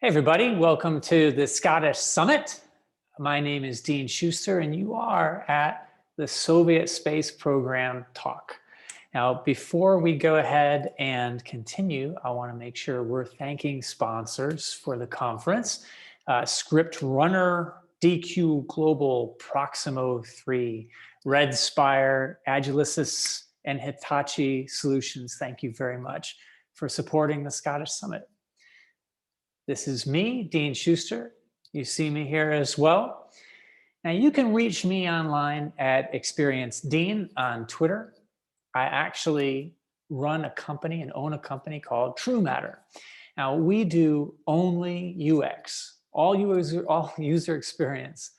Hey everybody, welcome to the Scottish Summit. My name is Dean Schuster and you are at the Soviet Space Program Talk. Now, before we go ahead and continue, I want to make sure we're thanking sponsors for the conference. Script Runner, DQ Global, Proximo 3, Red Spire, Agilicis, and Hitachi Solutions. Thank you very much for supporting the Scottish Summit. This is me, Dean Schuster. You see me here as well. Now you can reach me online at Experience Dean on Twitter. I actually run a company and own a company called True Matter. Now we do only UX, all user experience,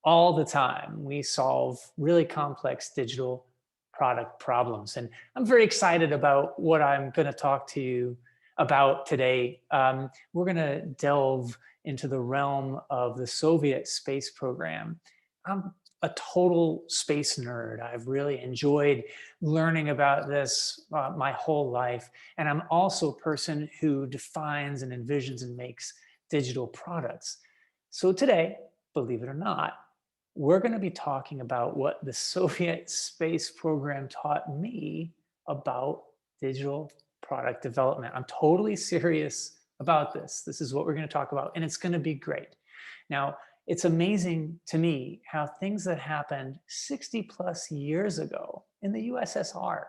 all the time. We solve really complex digital product problems. And I'm very excited about what I'm going to talk to you about today. We're going to delve into the realm of the Soviet space program. I'm a total space nerd. I've really enjoyed learning about this my whole life. And I'm also a person who defines and envisions and makes digital products. So today, believe it or not, we're going to be talking about what the Soviet space program taught me about digital product development. I'm totally serious about this. This is what we're going to talk about, and it's going to be great. Now, it's amazing to me how things that happened 60 plus years ago in the USSR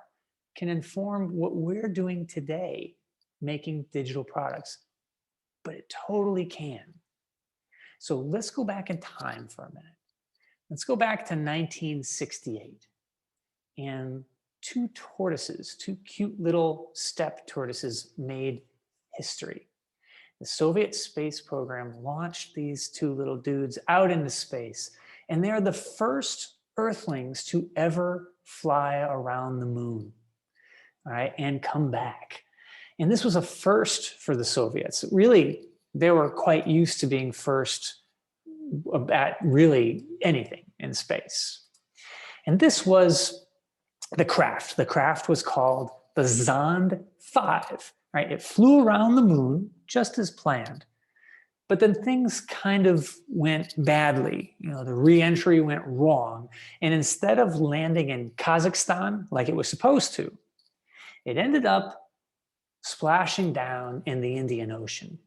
can inform what we're doing today, making digital products. But it totally can. So let's go back in time for a minute. Let's go back to 1968. And two tortoises, two cute little steppe tortoises made history. The Soviet space program launched these two little dudes out into space, and they're the first Earthlings to ever fly around the moon, all right, and come back. And this was a first for the Soviets. Really, they were quite used to being first at really anything in space. And this was the craft. The craft was called the Zond 5, right? It flew around the moon just as planned. But then things kind of went badly. You know, the re-entry went wrong. And instead of landing in Kazakhstan like it was supposed to, it ended up splashing down in the Indian Ocean.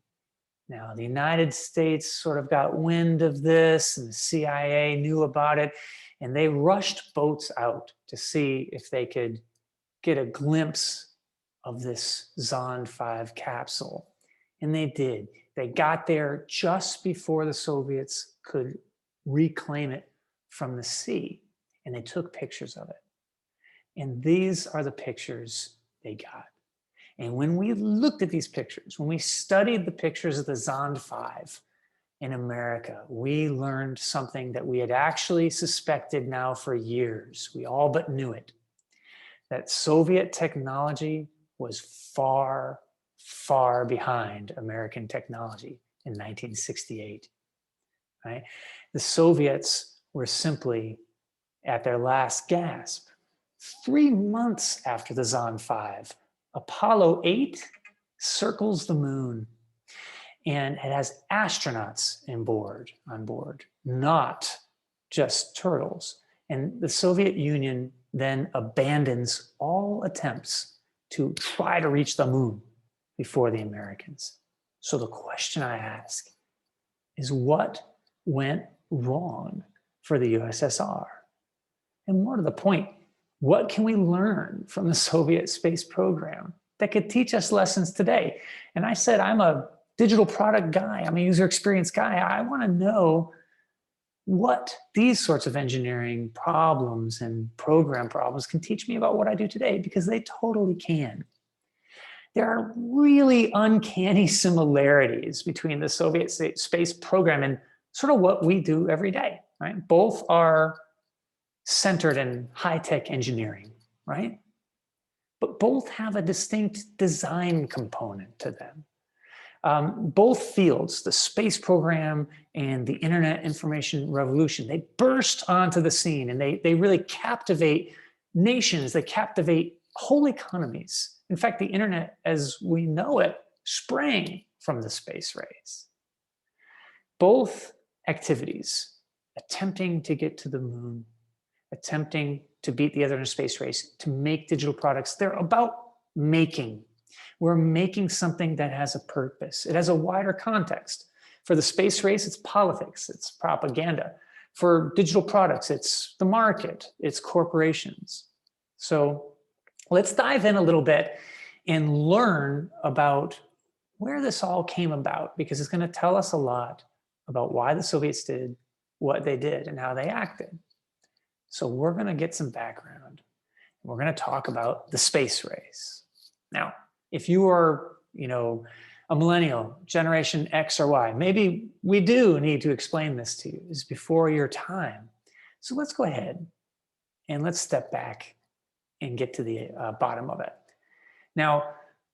Now, the United States sort of got wind of this, and the CIA knew about it, and they rushed boats out to see if they could get a glimpse of this Zond 5 capsule. And they did. They got there just before the Soviets could reclaim it from the sea, and they took pictures of it. And these are the pictures they got. And when we looked at these pictures, when we studied the pictures of the Zond 5 in America, we learned something that we had actually suspected now for years. We all but knew it, that Soviet technology was far, far behind American technology in 1968, right? The Soviets were simply at their last gasp. 3 months after the Zond 5, Apollo 8 circles the moon, and it has astronauts on board, not just turtles. And the Soviet Union then abandons all attempts to try to reach the moon before the Americans. So the question I ask is, what went wrong for the USSR? And more to the point, what can we learn from the Soviet space program that could teach us lessons today? And I said, I'm a digital product guy. I'm a user experience guy. I want to know what these sorts of engineering problems and program problems can teach me about what I do today, because they totally can. There are really uncanny similarities between the Soviet space program and sort of what we do every day, right? Both are centered in high-tech engineering, right? But both have a distinct design component to them. Both fields, the space program and the internet information revolution, they burst onto the scene, and they really captivate nations, they captivate whole economies. In fact, the internet as we know it sprang from the space race. both activities, attempting to get to the moon, attempting to beat the other in a space race, to make digital products, they're about making. We're making something that has a purpose. It has a wider context. For the space race, it's politics, it's propaganda. For digital products, it's the market, it's corporations. So let's dive in a little bit and learn about where this all came about, because it's going to tell us a lot about why the Soviets did what they did and how they acted. So we're going to get some background. We're going to talk about the space race. Now, if you are, a millennial, generation X or Y, maybe we do need to explain this to you. It's before your time. So let's go ahead and let's step back and get to the bottom of it. Now,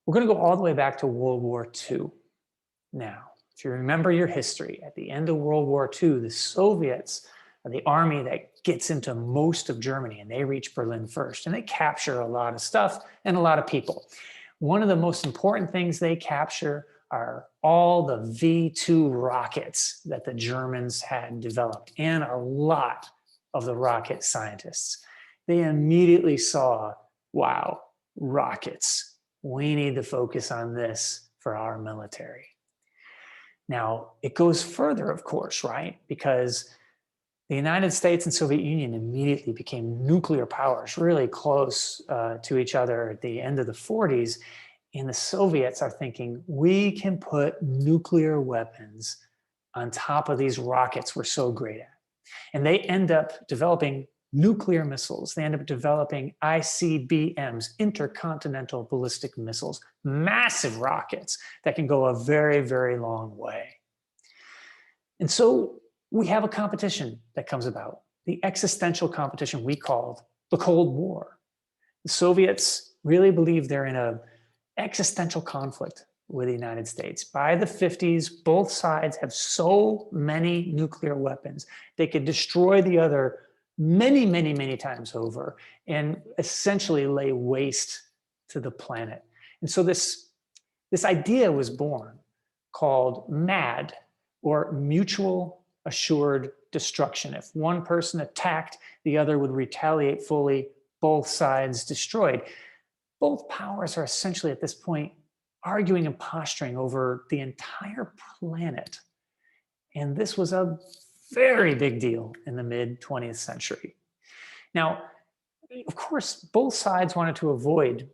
we're going to go all the way back to World War II. Now, if you remember your history, at the end of World War II, the Soviets are the army that gets into most of Germany, and they reach Berlin first, and they capture a lot of stuff and a lot of people. One of the most important things they capture are all the V-2 rockets that the Germans had developed, and a lot of the rocket scientists. They immediately saw, wow, rockets. We need to focus on this for our military. Now, it goes further, of course, right? Because the United States and Soviet Union immediately became nuclear powers, really close to each other at the end of the 40s. And the Soviets are thinking, we can put nuclear weapons on top of these rockets we're so great at. And they end up developing nuclear missiles. They end up developing ICBMs, intercontinental ballistic missiles, massive rockets that can go a very, very long way. And so we have a competition that comes about, the existential competition we called the Cold War. The Soviets really believe they're in an existential conflict with the United States. By the 50s, both sides have so many nuclear weapons, they could destroy the other many, many, many times over and essentially lay waste to the planet. And so this idea was born called MAD, or mutual assured destruction. If one person attacked, the other would retaliate fully, both sides destroyed. Both powers are essentially at this point arguing and posturing over the entire planet. And this was a very big deal in the mid-20th century. Now, of course, both sides wanted to avoid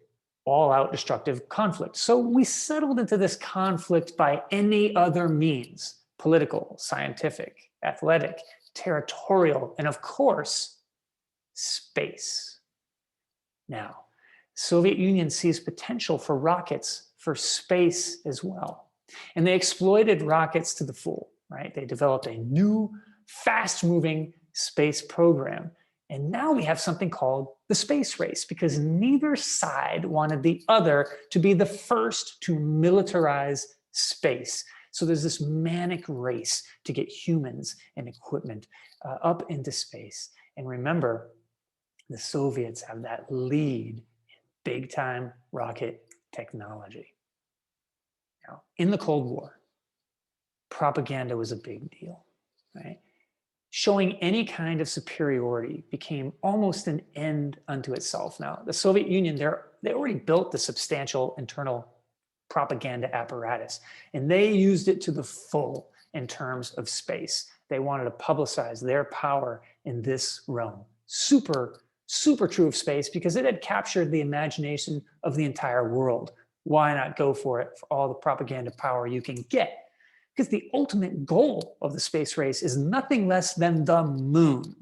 all-out destructive conflict. So we settled into this conflict by any other means: political, scientific, athletic, territorial, and of course, space. Now, the Soviet Union sees potential for rockets for space as well. And they exploited rockets to the full, right? They developed a new, fast-moving space program. And now we have something called the space race, because neither side wanted the other to be the first to militarize space. So there's this manic race to get humans and equipment up into space. And remember, the Soviets have that lead in big-time rocket technology. Now, in the Cold War, propaganda was a big deal, right? Showing any kind of superiority became almost an end unto itself. Now, the Soviet Union, they already built the substantial internal propaganda apparatus, and they used it to the full in terms of space. They wanted to publicize their power in this realm. Super, super true of space, because it had captured the imagination of the entire world. Why not go for it for all the propaganda power you can get? Because the ultimate goal of the space race is nothing less than the moon,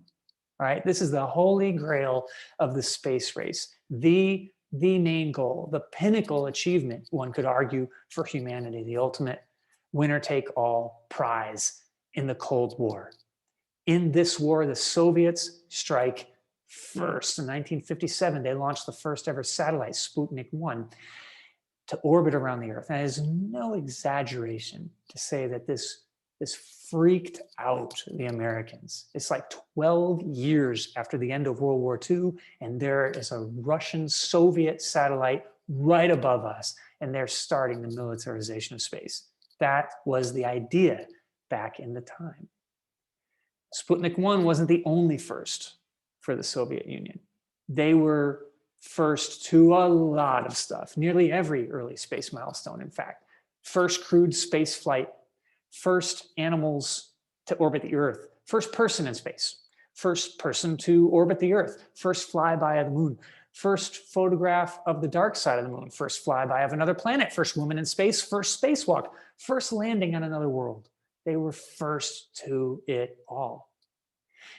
right? This is the holy grail of the space race, the main goal, the pinnacle achievement, one could argue, for humanity, the ultimate winner-take-all prize in the Cold War. In this war, the Soviets strike first. In 1957, they launched the first ever satellite, Sputnik 1. To orbit around the Earth. And it is no exaggeration to say that this freaked out the Americans. It's like 12 years after the end of World War II, and there is a Russian-Soviet satellite right above us, and they're starting the militarization of space. That was the idea back in the time. Sputnik 1 wasn't the only first for the Soviet Union. They were first to a lot of stuff, nearly every early space milestone, in fact. First crewed space flight, first animals to orbit the Earth, first person in space, first person to orbit the Earth, first flyby of the moon, first photograph of the dark side of the moon, first flyby of another planet, first woman in space, first spacewalk, first landing on another world. They were first to it all.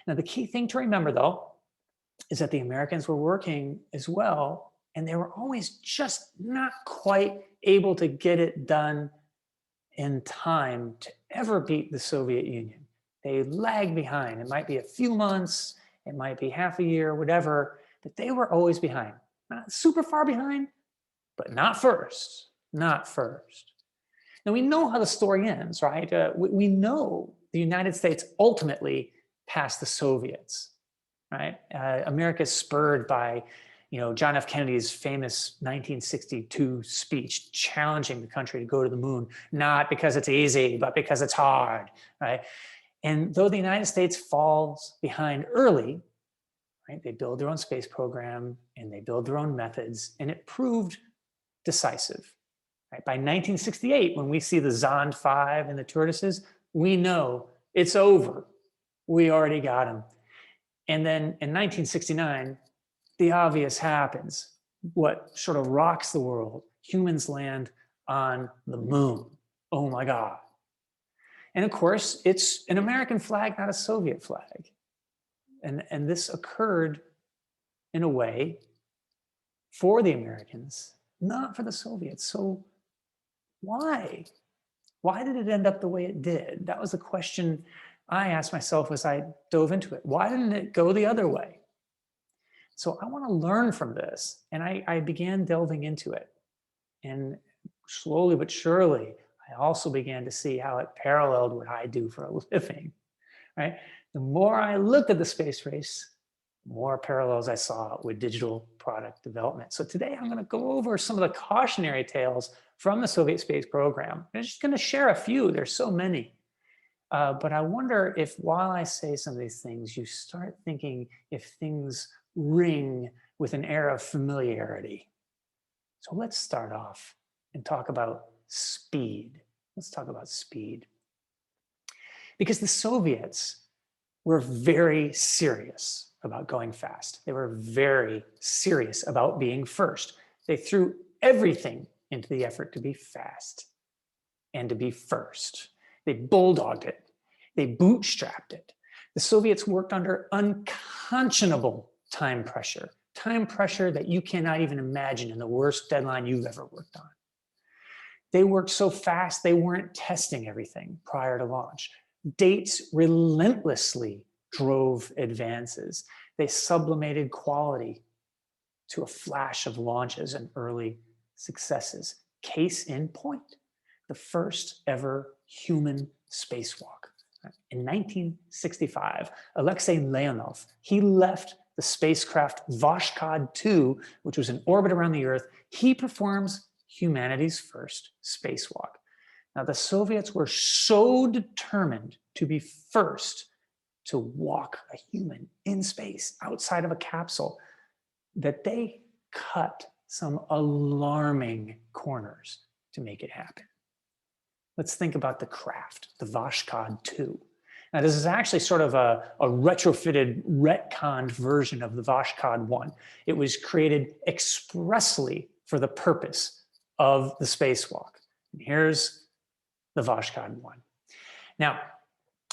Now, the key thing to remember, though, is that the Americans were working as well, and they were always just not quite able to get it done in time to ever beat the Soviet Union. They lagged behind. It might be a few months, it might be half a year, whatever, but they were always behind. Not super far behind, but not first, not first. Now, we know how the story ends, right? We know the United States ultimately passed the Soviets, right? America is spurred by, John F. Kennedy's famous 1962 speech challenging the country to go to the moon, not because it's easy, but because it's hard, right? And though the United States falls behind early, right, they build their own space program and they build their own methods, and it proved decisive. Right? By 1968, when we see the Zond 5 and the tortoises, we know it's over. We already got them. And then in 1969, the obvious happens. What sort of rocks the world? Humans land on the moon. Oh my God. And of course, it's an American flag, not a Soviet flag. And this occurred in a way for the Americans, not for the Soviets. So why? Why did it end up the way it did? That was the question I asked myself as I dove into it. Why didn't it go the other way? So I want to learn from this. And I began delving into it. And slowly but surely, I also began to see how it paralleled what I do for a living, right? The more I looked at the space race, the more parallels I saw with digital product development. So today I'm going to go over some of the cautionary tales from the Soviet space program. I'm just going to share a few. There's so many. But I wonder if while I say some of these things, you start thinking if things ring with an air of familiarity. So let's start off and talk about speed. Let's talk about speed. Because the Soviets were very serious about going fast. They were very serious about being first. They threw everything into the effort to be fast and to be first. They bulldogged it. They bootstrapped it. The Soviets worked under unconscionable time pressure that you cannot even imagine in the worst deadline you've ever worked on. They worked so fast, they weren't testing everything prior to launch. Dates relentlessly drove advances. They sublimated quality to a flash of launches and early successes. Case in point, the first ever human spacewalk. In 1965, Alexei Leonov, he left the spacecraft Voskhod 2, which was in orbit around the Earth. He performs humanity's first spacewalk. Now, the Soviets were so determined to be first to walk a human in space outside of a capsule that they cut some alarming corners to make it happen. Let's think about the craft, the Voskhod 2. Now, this is actually sort of a retrofitted, retconned version of the Voskhod 1. It was created expressly for the purpose of the spacewalk. And here's the Voskhod 1. Now,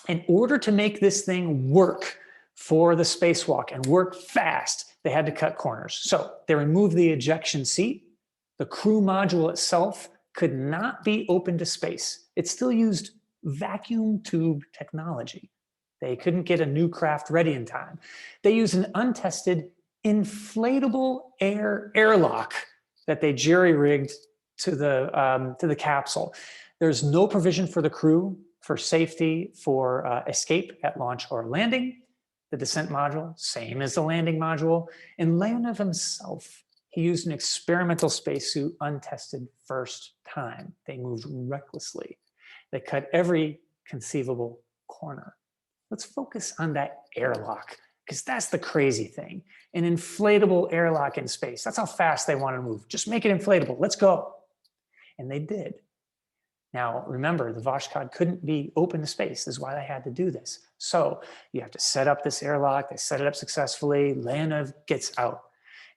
in order to make this thing work for the spacewalk and work fast, they had to cut corners. So they removed the ejection seat. The crew module itself could not be open to space. It still used vacuum tube technology. They couldn't get a new craft ready in time. They used an untested inflatable airlock that they jerry-rigged to the capsule. There's no provision for the crew for safety, for escape at launch or landing. The descent module, same as the landing module. And Leonov himself, he used an experimental spacesuit untested first time. They moved recklessly. They cut every conceivable corner. Let's focus on that airlock, because that's the crazy thing. An inflatable airlock in space. That's how fast they want to move. Just make it inflatable. Let's go. And they did. Now, remember, the Voskhod couldn't be open to space. This is why they had to do this. So you have to set up this airlock. They set it up successfully. Leonov gets out.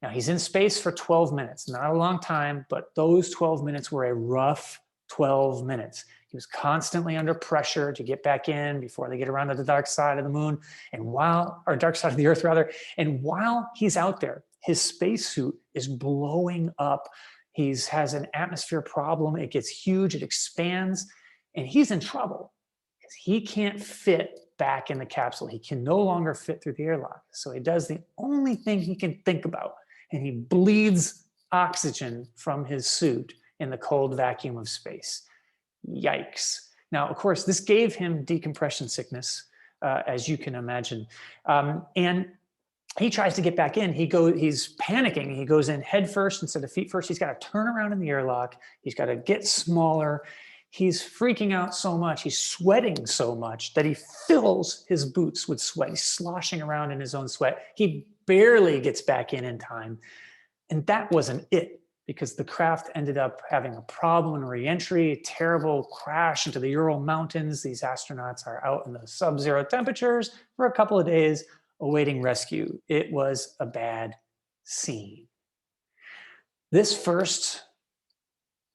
Now, he's in space for 12 minutes. Not a long time, but those 12 minutes were a rough 12 minutes. He was constantly under pressure to get back in before they get around to the dark side of the moon, or dark side of the Earth, rather. And while he's out there, his spacesuit is blowing up. He has an atmosphere problem. It gets huge, it expands, and he's in trouble because he can't fit back in the capsule. He can no longer fit through the airlock. So he does the only thing he can think about, and he bleeds oxygen from his suit in the cold vacuum of space. Yikes. Now, of course, this gave him decompression sickness, as you can imagine. And he tries to get back in. He's panicking. He goes in head first instead of feet first. He's got to turn around in the airlock. He's got to get smaller. He's freaking out so much. He's sweating so much that he fills his boots with sweat. He's sloshing around in his own sweat. He barely gets back in time. And that wasn't it, because the craft ended up having a problem in re-entry, a terrible crash into the Ural Mountains. These astronauts are out in the sub-zero temperatures for a couple of days awaiting rescue. It was a bad scene. This first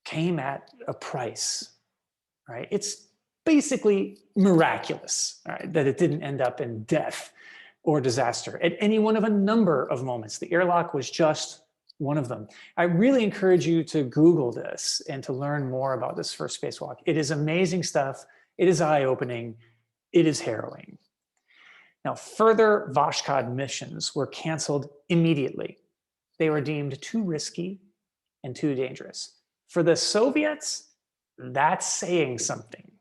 came at a price, right? It's basically miraculous, right, that it didn't end up in death or disaster at any one of a number of moments. The airlock was just one of them. I really encourage you to Google this and to learn more about this first spacewalk. It is amazing stuff. It is eye-opening. It is harrowing. Now, further Voskhod missions were canceled immediately. They were deemed too risky and too dangerous. For the Soviets, that's saying something.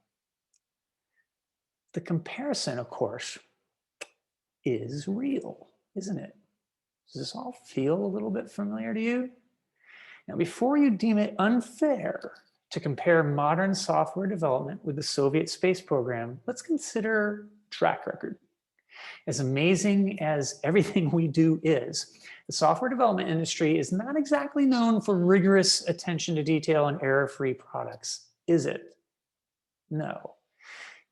The comparison, of course, is real, isn't it? Does this all feel a little bit familiar to you? Now, before you deem it unfair to compare modern software development with the Soviet space program, let's consider track record. As amazing as everything we do is, the software development industry is not exactly known for rigorous attention to detail and error-free products, is it? No.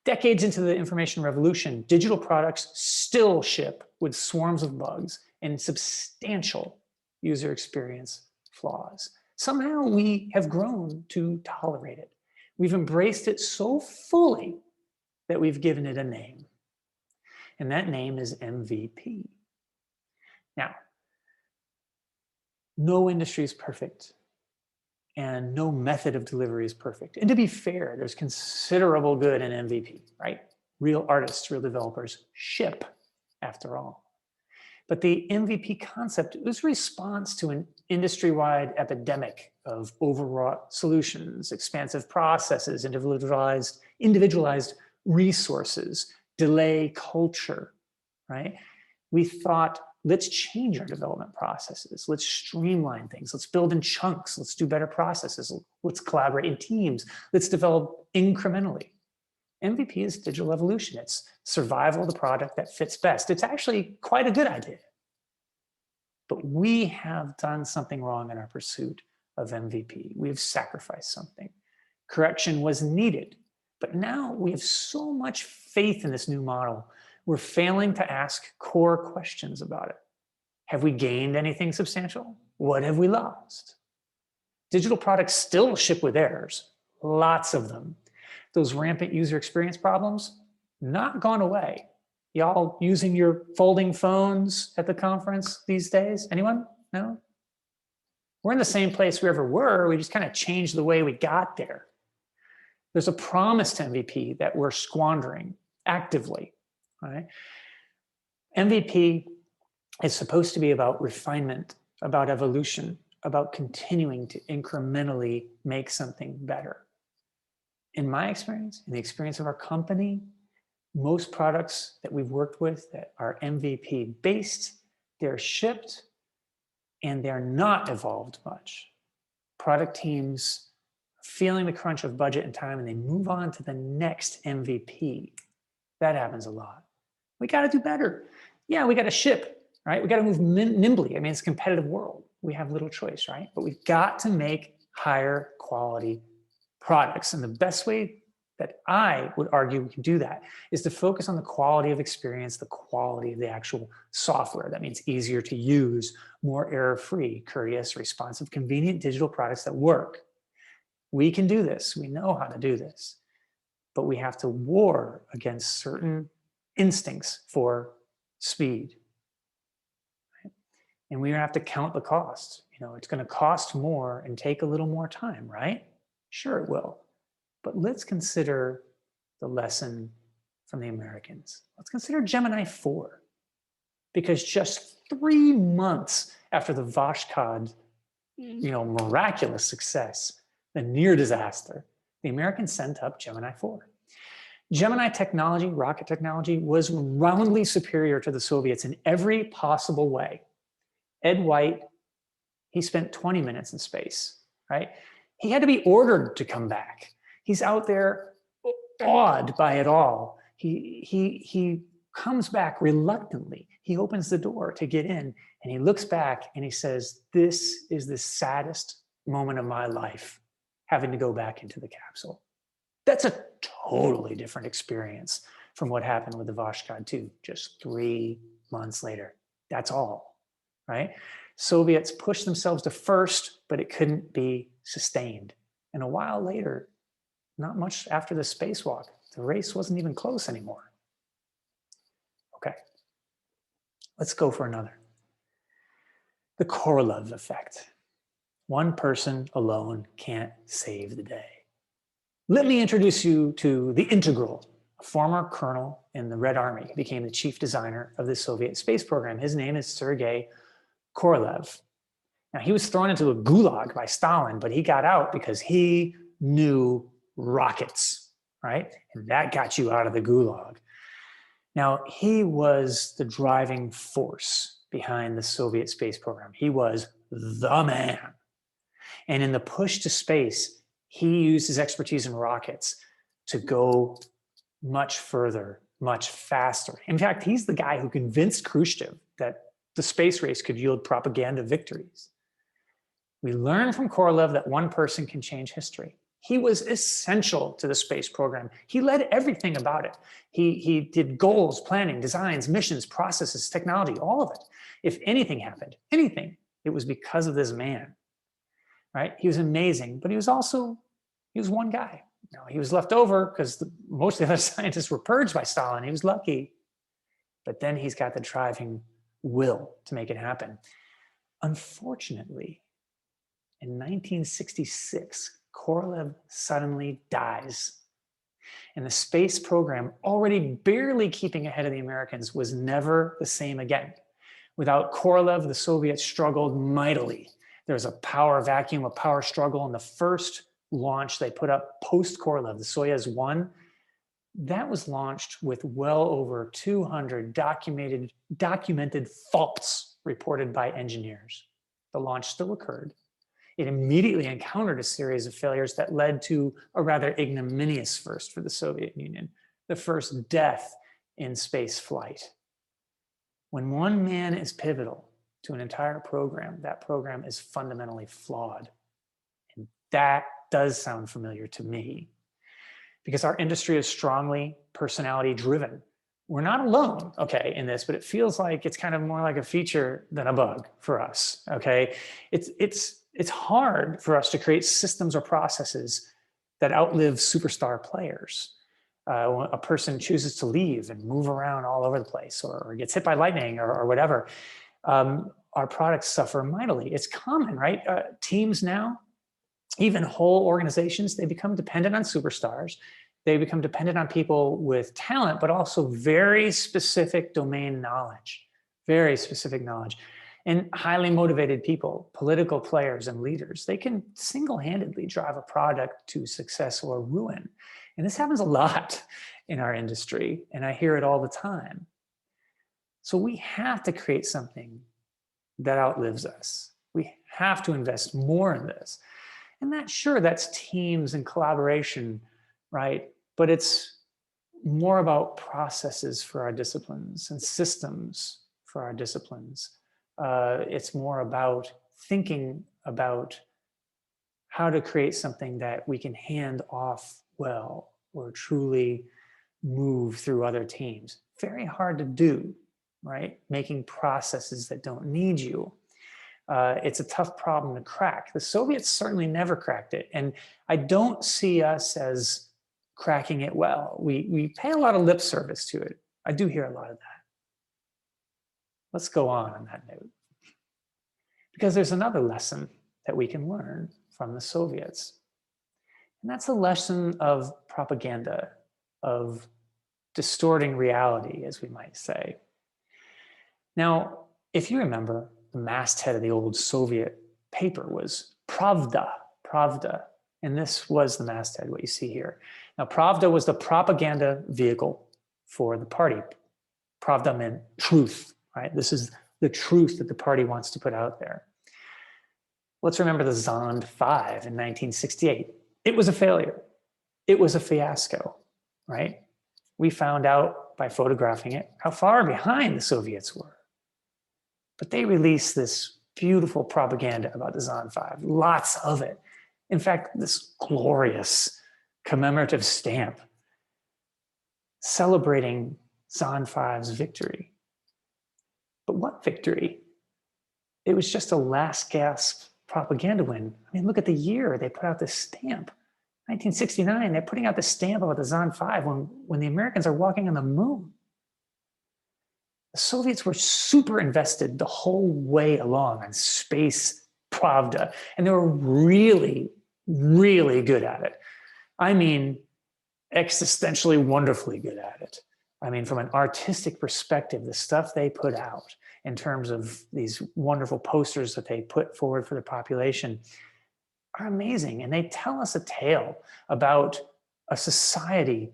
Decades into the information revolution, digital products still ship with swarms of bugs and substantial user experience flaws. Somehow we have grown to tolerate it. We've embraced it so fully that we've given it a name. And that name is MVP. Now, no industry is perfect, and no method of delivery is perfect. And to be fair, there's considerable good in MVP, right? Real artists, real developers ship, after all. But the MVP concept was a response to an industry-wide epidemic of overwrought solutions, expansive processes, individualized resources, delay culture, right? We thought, let's change our development processes. Let's streamline things. Let's build in chunks. Let's do better processes. Let's collaborate in teams. Let's develop incrementally. MVP is digital evolution. It's survival of the product that fits best. It's actually quite a good idea. But we have done something wrong in our pursuit of MVP. We've sacrificed something. Correction was needed. But now we have so much faith in this new model, we're failing to ask core questions about it. Have we gained anything substantial? What have we lost? Digital products still ship with errors, lots of them. Those rampant user experience problems, not gone away. Y'all using your folding phones at the conference these days? Anyone? No? We're in the same place we ever were. We just kind of changed the way we got there. There's a promise to MVP that we're squandering actively, right? MVP is supposed to be about refinement, about evolution, about continuing to incrementally make something better. In my experience, in the experience of our company, most products that we've worked with that are MVP based, they're shipped and they're not evolved much. Product teams feeling the crunch of budget and time, and they move on to the next MVP. That happens a lot. We got to do better. Yeah, we got to ship, right? We got to move nimbly. I mean, it's a competitive world. We have little choice, right? But we've got to make higher quality products. And the best way that I would argue we can do that is to focus on the quality of experience, the quality of the actual software. That means easier to use, more error-free, courteous, responsive, convenient digital products that work. We can do this. We know how to do this. But we have to war against certain instincts for speed. Right? And we have to count the cost. You know, it's going to cost more and take a little more time, right? Sure, it will. But let's consider the lesson from the Americans. Let's consider Gemini 4. Because just 3 months after the Voskhod, miraculous success, the near disaster, the Americans sent up Gemini 4. Gemini technology, rocket technology, was roundly superior to the Soviets in every possible way. Ed White, he spent 20 minutes in space, right? He had to be ordered to come back. He's out there awed by it all. He comes back reluctantly. He opens the door to get in and he looks back and he says, "This is the saddest moment of my life, having to go back into the capsule." That's a totally different experience from what happened with the Voskhod 2 just 3 months later. That's all, right? Soviets pushed themselves to first, but it couldn't be sustained. And a while later, not much after the spacewalk, the race wasn't even close anymore. Okay, let's go for another. The Corelove Effect. One person alone can't save the day. Let me introduce you to the Integral, a former colonel in the Red Army. He became the chief designer of the Soviet space program. His name is Sergei Korolev. Now, he was thrown into a gulag by Stalin, but he got out because he knew rockets, right? And that got you out of the gulag. Now, he was the driving force behind the Soviet space program. He was the man. And in the push to space, he used his expertise in rockets to go much further, much faster. In fact, he's the guy who convinced Khrushchev that the space race could yield propaganda victories. We learn from Korolev that one person can change history. He was essential to the space program. He led everything about it. He did goals, planning, designs, missions, processes, technology, all of it. If anything happened, anything, it was because of this man, right? He was amazing, but he was one guy. He was left over because most of the other scientists were purged by Stalin. He was lucky, but then he's got the driving will to make it happen. Unfortunately, in 1966, Korolev suddenly dies. And the space program, already barely keeping ahead of the Americans, was never the same again. Without Korolev, the Soviets struggled mightily. There was a power vacuum, a power struggle, and the first launch they put up post-Korolev, the Soyuz 1, that was launched with well over 200 documented faults reported by engineers. The launch still occurred. It immediately encountered a series of failures that led to a rather ignominious first for the Soviet Union, the first death in space flight. When one man is pivotal to an entire program, that program is fundamentally flawed. And that does sound familiar to me, because our industry is strongly personality driven. We're not alone, okay, in this, but it feels like it's kind of more like a feature than a bug for us, okay? It's hard for us to create systems or processes that outlive superstar players. A person chooses to leave and move around all over the place, or gets hit by lightning or whatever, our products suffer mightily. It's common, right? Teams now, even whole organizations, they become dependent on superstars. They become dependent on people with talent, but also very specific domain knowledge, very specific knowledge. And highly motivated people, political players and leaders, they can single-handedly drive a product to success or ruin. And this happens a lot in our industry, and I hear it all the time. So we have to create something that outlives us. We have to invest more in this. And that's teams and collaboration, right? But it's more about processes for our disciplines and systems for our disciplines. It's more about thinking about how to create something that we can hand off well or truly move through other teams. Very hard to do, right? Making processes that don't need you. It's a tough problem to crack. The Soviets certainly never cracked it. And I don't see us as cracking it well. We pay a lot of lip service to it. I do hear a lot of that. Let's go on that note. Because there's another lesson that we can learn from the Soviets. And that's a lesson of propaganda, of distorting reality, as we might say. Now, if you remember, the masthead of the old Soviet paper was Pravda, Pravda. And this was the masthead, what you see here. Now, Pravda was the propaganda vehicle for the party. Pravda meant truth, right? This is the truth that the party wants to put out there. Let's remember the Zond 5 in 1968. It was a failure. It was a fiasco, right? We found out by photographing it how far behind the Soviets were. But they released this beautiful propaganda about the Zond 5, lots of it. In fact, this glorious commemorative stamp celebrating Zond 5's victory. But what victory? It was just a last gasp propaganda win. I mean, look at the year they put out this stamp. 1969, they're putting out the stamp about the Zond 5 when the Americans are walking on the moon. The Soviets were super invested the whole way along on space Pravda, and they were really, really good at it. I mean, existentially wonderfully good at it. I mean, from an artistic perspective, the stuff they put out in terms of these wonderful posters that they put forward for the population are amazing. And they tell us a tale about a society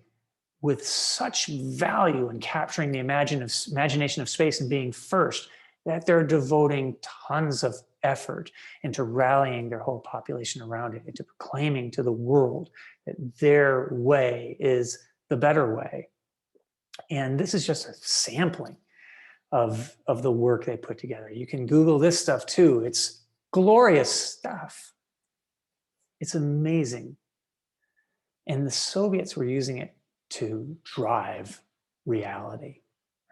with such value in capturing the imagination of space and being first, that they're devoting tons of effort into rallying their whole population around it, into proclaiming to the world that their way is the better way. And this is just a sampling of the work they put together. You can Google this stuff too. It's glorious stuff. It's amazing. And the Soviets were using it to drive reality,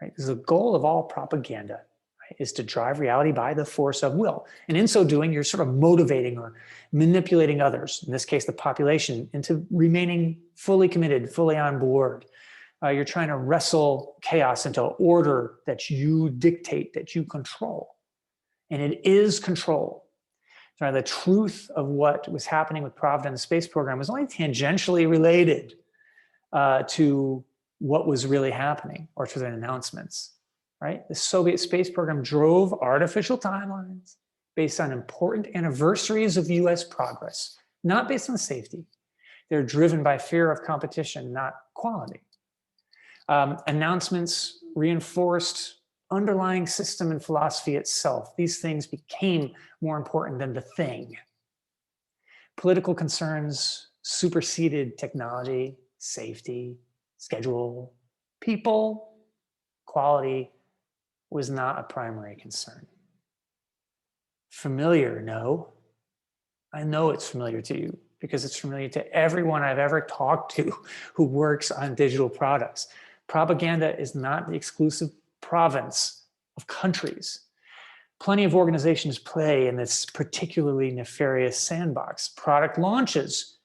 right? Because the goal of all propaganda, right, is to drive reality by the force of will. And in so doing, you're sort of motivating or manipulating others, in this case, the population, into remaining fully committed, fully on board. You're trying to wrestle chaos into order that you dictate, that you control. And it is control. So the truth of what was happening with Pravda and the space program was only tangentially related to what was really happening or to the announcements, right? The Soviet space program drove artificial timelines based on important anniversaries of US progress, not based on safety. They're driven by fear of competition, not quality. Announcements reinforced underlying system and philosophy itself. These things became more important than the thing. Political concerns superseded technology, safety, schedule, people. Quality was not a primary concern. Familiar, no. I know it's familiar to you because it's familiar to everyone I've ever talked to who works on digital products. Propaganda is not the exclusive province of countries. Plenty of organizations play in this particularly nefarious sandbox. Product launches,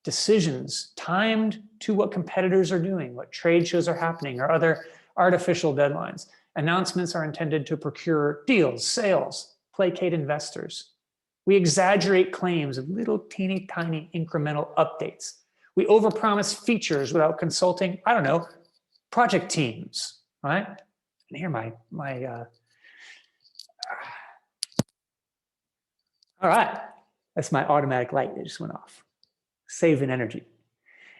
decisions timed to what competitors are doing, what trade shows are happening, or other artificial deadlines. Announcements are intended to procure deals, sales, placate investors. We exaggerate claims of little teeny tiny incremental updates. We overpromise features without consulting, I don't know, project teams, right? And here all right, that's my automatic light that just went off. Saving energy.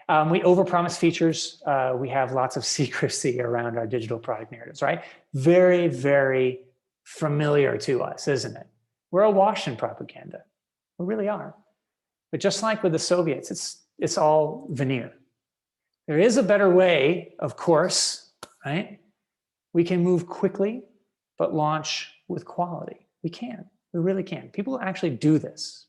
We overpromise features. We have lots of secrecy around our digital product narratives, right? Very, very familiar to us, isn't it? We're awash in propaganda. We really are. But just like with the Soviets, it's all veneer. There is a better way, of course, right? We can move quickly, but launch with quality. We can, we really can. People actually do this.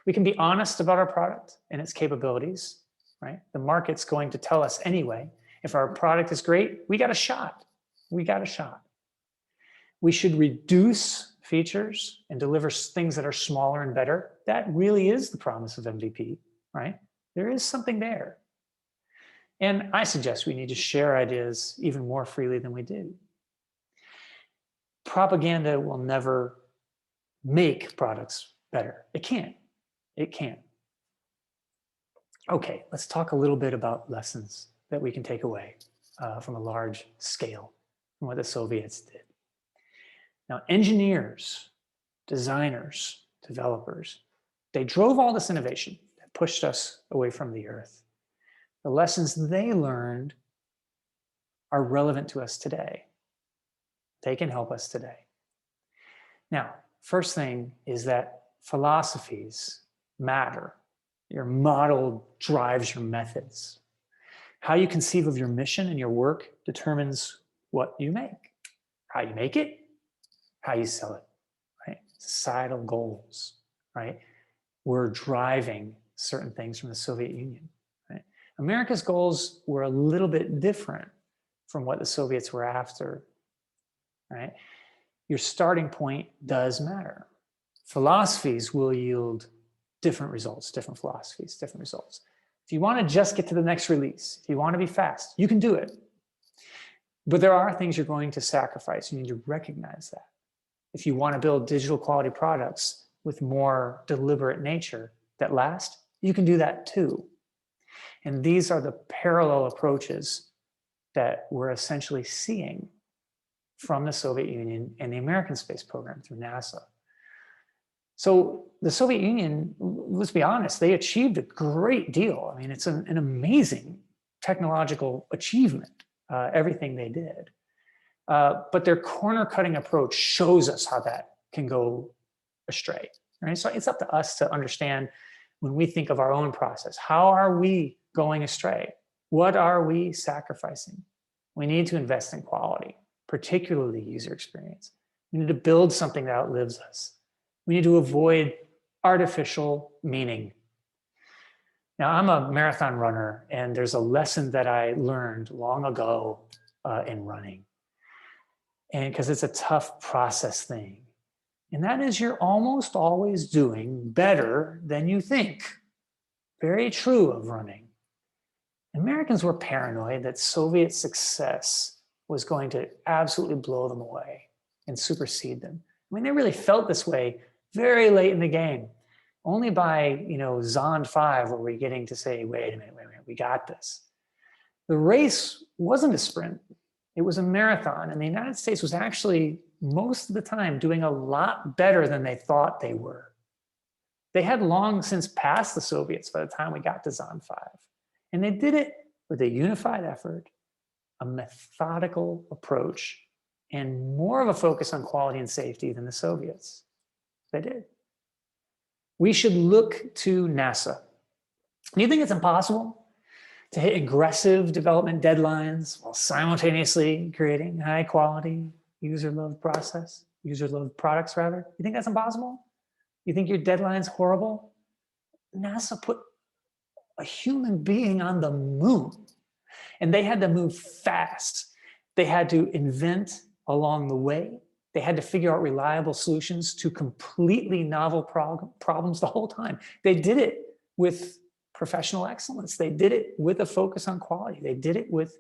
We can be honest about our product and its capabilities, right? The market's going to tell us anyway. If our product is great, we got a shot. We got a shot. We should reduce features and deliver things that are smaller and better. That really is the promise of MVP, right? There is something there. And I suggest we need to share ideas even more freely than we do. Propaganda will never make products better. It can't. It can't. Okay, let's talk a little bit about lessons that we can take away from a large scale from what the Soviets did. Now, engineers, designers, developers, they drove all this innovation that pushed us away from the earth. The lessons they learned are relevant to us today. They can help us today. Now, first thing is that philosophies matter. Your model drives your methods. How you conceive of your mission and your work determines what you make. How you make it, how you sell it, right? Societal goals, right? We're driving certain things from the Soviet Union, right? America's goals were a little bit different from what the Soviets were after, right? Your starting point does matter. Philosophies will yield different results, different philosophies, different results. If you want to just get to the next release, if you want to be fast, you can do it. But there are things you're going to sacrifice. You need to recognize that. If you want to build digital quality products with more deliberate nature that last, you can do that too. And these are the parallel approaches that we're essentially seeing from the Soviet Union and the American space program through NASA. So the Soviet Union, let's be honest, they achieved a great deal. I mean, it's an amazing technological achievement, everything they did. But their corner-cutting approach shows us how that can go astray, right? So it's up to us to understand when we think of our own process, how are we going astray? What are we sacrificing? We need to invest in quality, particularly user experience. We need to build something that outlives us. We need to avoid artificial meaning. Now, I'm a marathon runner, and there's a lesson that I learned long ago in running. And because it's a tough process thing. And that is you're almost always doing better than you think. Very true of running. Americans were paranoid that Soviet success was going to absolutely blow them away and supersede them. I mean, they really felt this way very late in the game. Only by, Zond 5 were we getting to say, wait a minute, we got this. The race wasn't a sprint. It was a marathon, and the United States was actually, most of the time, doing a lot better than they thought they were. They had long since passed the Soviets by the time we got to Zond 5. And they did it with a unified effort, a methodical approach, and more of a focus on quality and safety than the Soviets. They did. We should look to NASA. Do you think it's impossible to hit aggressive development deadlines while simultaneously creating high quality, user-loved products rather? You think that's impossible? You think your deadline's horrible? NASA put a human being on the moon, and they had to move fast. They had to invent along the way. They had to figure out reliable solutions to completely novel problems the whole time. They did it with professional excellence. They did it with a focus on quality. They did it with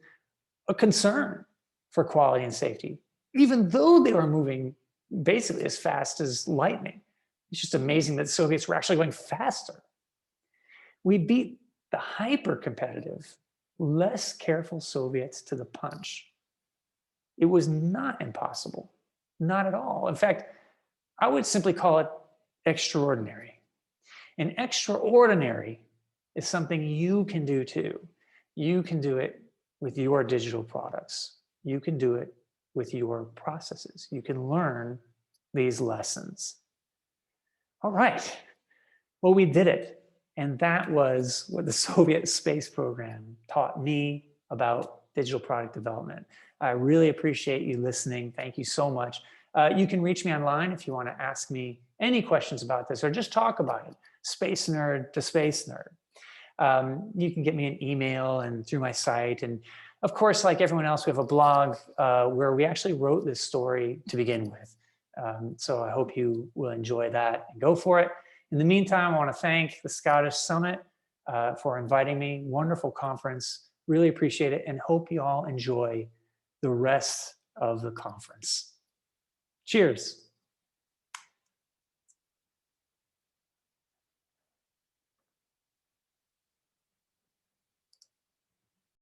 a concern for quality and safety, even though they were moving basically as fast as lightning. It's just amazing that the Soviets were actually going faster. We beat the hyper-competitive, less careful Soviets to the punch. It was not impossible, not at all. In fact, I would simply call it extraordinary. And extraordinary is something you can do too. You can do it with your digital products. You can do it with your processes. You can learn these lessons. All right, well, we did it. And that was what the Soviet space program taught me about digital product development. I really appreciate you listening. Thank you so much. You can reach me online if you want to ask me any questions about this or just talk about it. Space nerd to space nerd. You can get me an email and through my site. And of course, like everyone else, we have a blog where we actually wrote this story to begin with. So I hope you will enjoy that and go for it. In the meantime, I want to thank the Scottish Summit for inviting me. Wonderful conference. Really appreciate it and hope you all enjoy the rest of the conference. Cheers.